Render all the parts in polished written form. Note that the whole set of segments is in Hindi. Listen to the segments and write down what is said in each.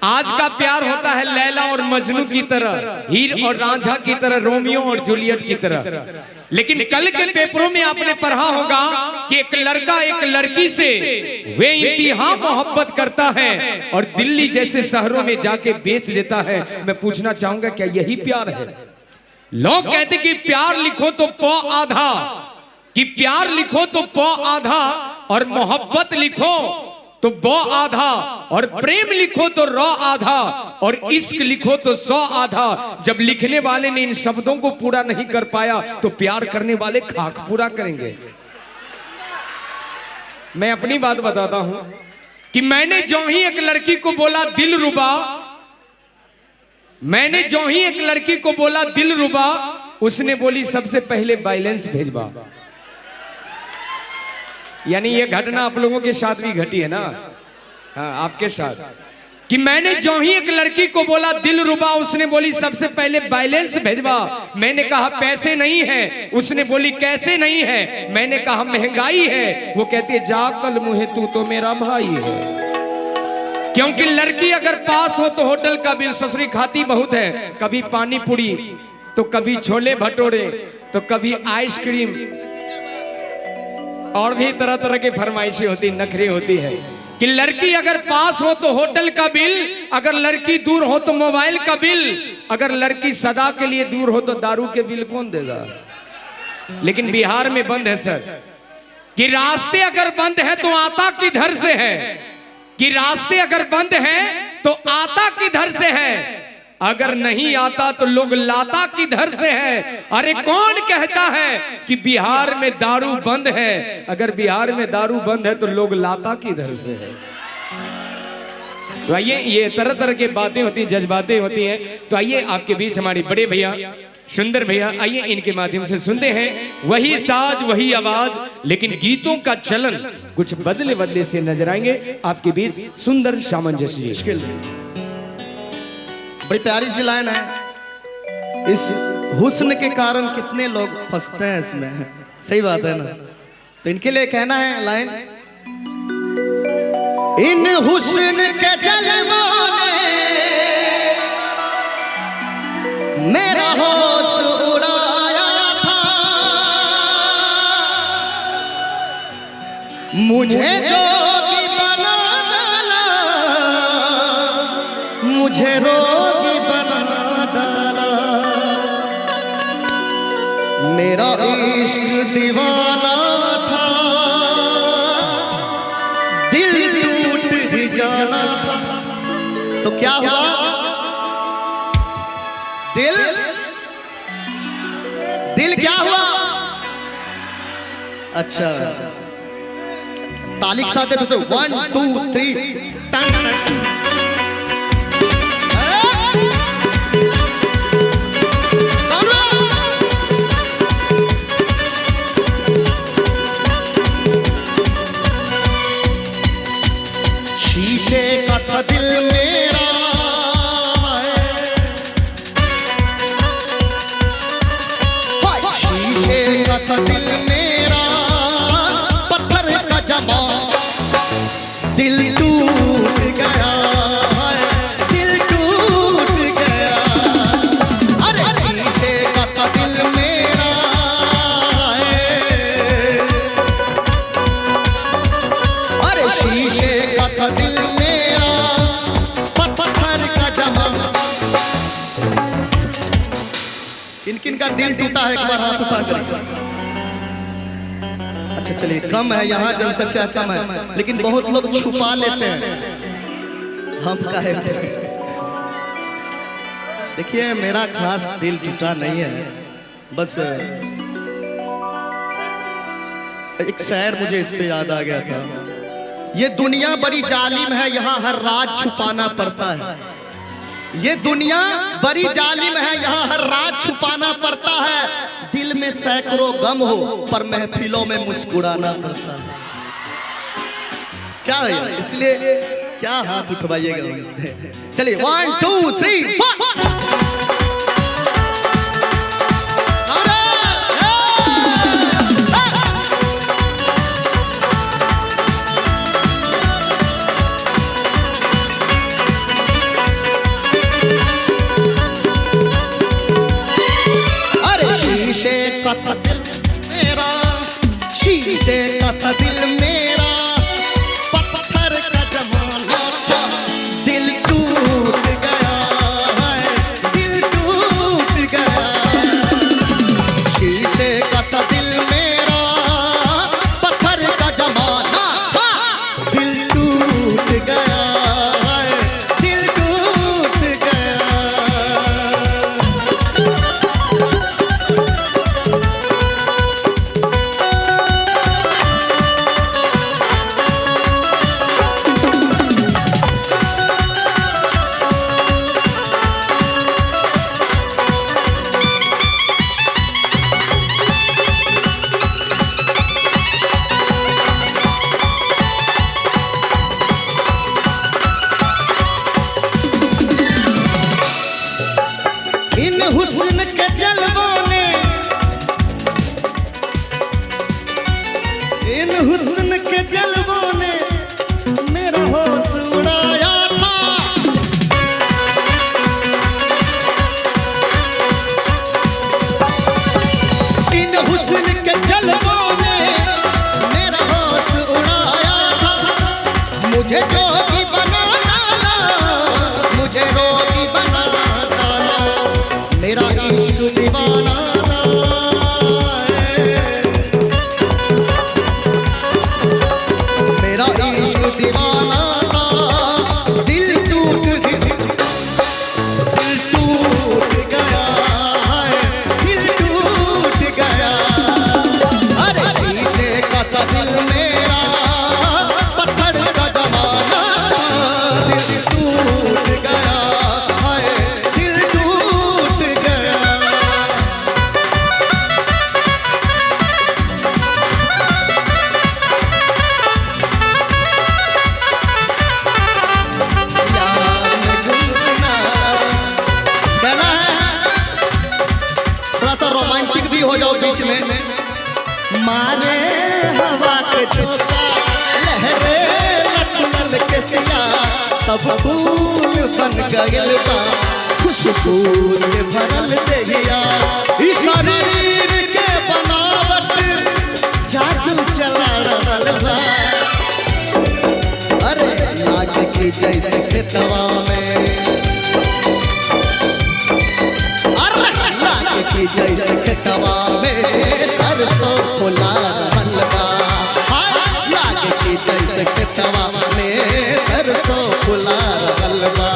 आज का प्यार होता है लैला और मजनू की तरह, हीर और रांझा की तरह, रोमियो और जूलियट की तरह। लेकिन कल के पेपरों में आपने पढ़ा होगा कि एक लड़का एक लड़की से वे इंतहा मोहब्बत करता है और दिल्ली जैसे शहरों में जाके बेच देता है। मैं पूछना चाहूंगा क्या यही प्यार है? लोग कहते कि प्यार लिखो तो पौ आधा, कि प्यार लिखो तो पौ आधा, और मोहब्बत लिखो तो बौ आधा, और प्रेम लिखो तो रौ आधा, और इश्क लिखो तो 100 आधा। जब लिखने वाले ने इन शब्दों को पूरा नहीं कर पाया तो प्यार करने वाले खाक पूरा करेंगे। मैं अपनी बात बताता हूं कि मैंने जो ही एक लड़की को बोला दिलरुबा, मैंने जो ही एक लड़की को बोला दिलरुबा, उसने बोली सबसे पहले बैलेंस भेजवा। यानी ये घटना आप लोगों के साथ भी घटी है ना? हाँ, आपके साथ। कि मैंने जो ही एक लड़की को बोला दिलरुबा, उसने बोली सबसे पहले बैलेंस भेजवा। मैंने कहा पैसे नहीं है, उसने बोली कैसे नहीं है। मैंने कहा महंगाई है, वो कहती है जा कल मुहे तू तो मेरा भाई है। क्योंकि लड़की अगर पास हो तो होटल का बिल ससुरी खाती बहुत है, कभी पानी पूरी तो कभी छोले भटोरे तो कभी आइसक्रीम, और भी तरह तरह की फरमाइशें होती, नखरे होती है। कि लड़की अगर पास हो तो होटल का बिल, अगर लड़की दूर हो तो मोबाइल का बिल, अगर लड़की सदा के लिए दूर हो तो दारू के बिल कौन देगा? लेकिन बिहार में बंद है सर, कि रास्ते अगर बंद है तो आता किधर से है, कि रास्ते अगर बंद है तो आता किधर से है, अगर नहीं आता तो लोग लाता किधर से है। अरे कौन कहता है कि बिहार में दारू बंद है? अगर बिहार में दारू बंद है तो लोग लाता किधर से है? तो आइए, ये तरह तरह की बातें होती हैं, जज्बातें होती हैं। तो आइए आपके बीच हमारे बड़े भैया सुंदर भैया, आइए इनके माध्यम से सुनते हैं वही साज वही आवाज, लेकिन गीतों का चलन कुछ बदले बदले से नजर आएंगे आपके बीच। सुंदर सामंजस्य, बड़ी प्यारी सी लाइन है। इस हुस्न के कारण कितने लोग फंसते हैं इसमें, सही बात है ना? तो इनके लिए कहना है लाइन, इन हुस्न के जलवों ने मेरा होश उड़ाया था, मुझे जोगी बना डाला, मुझे रोगी बना डाला, मेरा इश्क दीवाना था, दिल टूट ही जाना था। तो क्या हुआ? दिल क्या हुआ? अच्छा, ताली के साथ है तो 1 2 3 दिल मेरा है, शीशे का दिल मेरा, पत्थर का जमा, दिल टूट गया है, दिल टूट गया। अरे शीशे का दिल मेरा है, अरे शीशे का दिल किन का दिल टूटा है? एक बार हाथ उठा कर। अच्छा चलिए, कम है यहाँ जनसंख्या कम है, लेकिन बहुत लोग छुपा लेते हैं, हम काहे? देखिए मेरा खास दिल टूटा नहीं है, बस एक शायर मुझे इस पे याद आ गया था। ये दुनिया बड़ी जालिम है, यहाँ हर राज छुपाना पड़ता है। ये दुनिया बड़ी जालिम है, यहाँ हर राज छुपाना पड़ता है। दिल में सैकड़ों गम हो पर महफिलों में मुस्कुराना पड़ता है। क्या है? इसलिए क्या हाथ उठवाइएगा? चलिए 1 2 3 4। था दिल मेरा, शीशे का था दिल मेरा, पत्थर का जमाना था, दिल टूट गया है, दिल टूट गया। शीशे का था दिल मेरा, पत्थर का जमाना था, दिल टूट गया है, दिल टूट गया। इन हुस्न के जलवों ने, इन हुस्न के जलवों ने मेरा होश उड़ाया था। इन हुस्न के जलवों ने मेरा होश उड़ाया था। मुझे जोगी बना डाला, मुझे रोगी बना डाला, मेरा इश्क दीवाना था। मेरा इश्क दीवाना था, दिल टूट गया, दिल टूट गया है, दिल टूट गया। अरे शीशे का था दिल मेरा, पत्थर का जमाना था, दिल टूट गया है, दिल टूट गया। गाना है, थोड़ा सा रोमांटिक भी हो जाओ बीच में। मारे हवा के झोंका, लहरे लखनल के सिया, सब फूल बन गइल बा, खुशबू से भरल देहिया। इस शरीर के बनावट जादू चला रहल बा। अरे लाग की जैसे खेतवा में, अरे लाग की जैसे खेतवा में सरसों फुला रहल बा। हाय लाग की जैसे खेतवा में सरसों फुला रहल बा।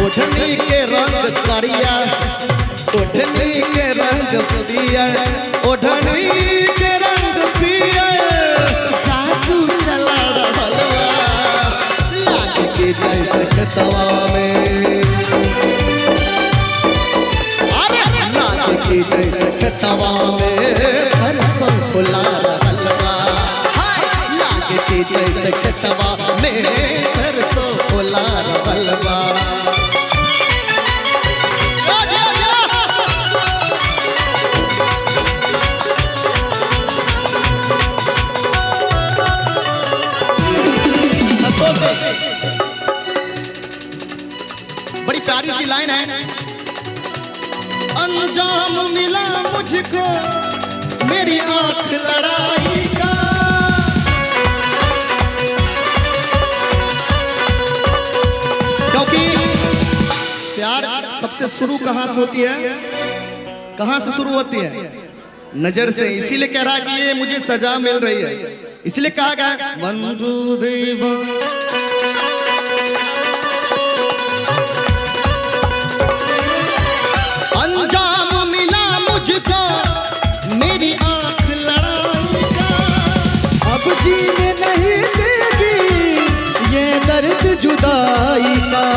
ओढ़नी के रंग करिया, ओढ़नी के रंग पिया, ओढ़नी के रंग पिया, जादू चला रहल बा। लाग की जैसे खेतवा में, अरे लाग की जैसे खेतवा में सरसों फुला रहल बा। हाय लाग की जैसे खेतवा में सरसों फुला रहल बा। बड़ी प्यारी सी लाइन है। अंजाम मिला मुझको मेरी आंख लड़ाई का, क्योंकि प्यार सबसे शुरू कहाँ से होती है, कहाँ से शुरू होती है? नजर से। इसीलिए कह रहा है कि ये मुझे सजा मिल रही है, इसलिए कहा गया वंदुदेव। अंजाम मिला मुझको मेरी आंख लड़ाई का, अब जीने नहीं देगी ये दर्द जुदाई का।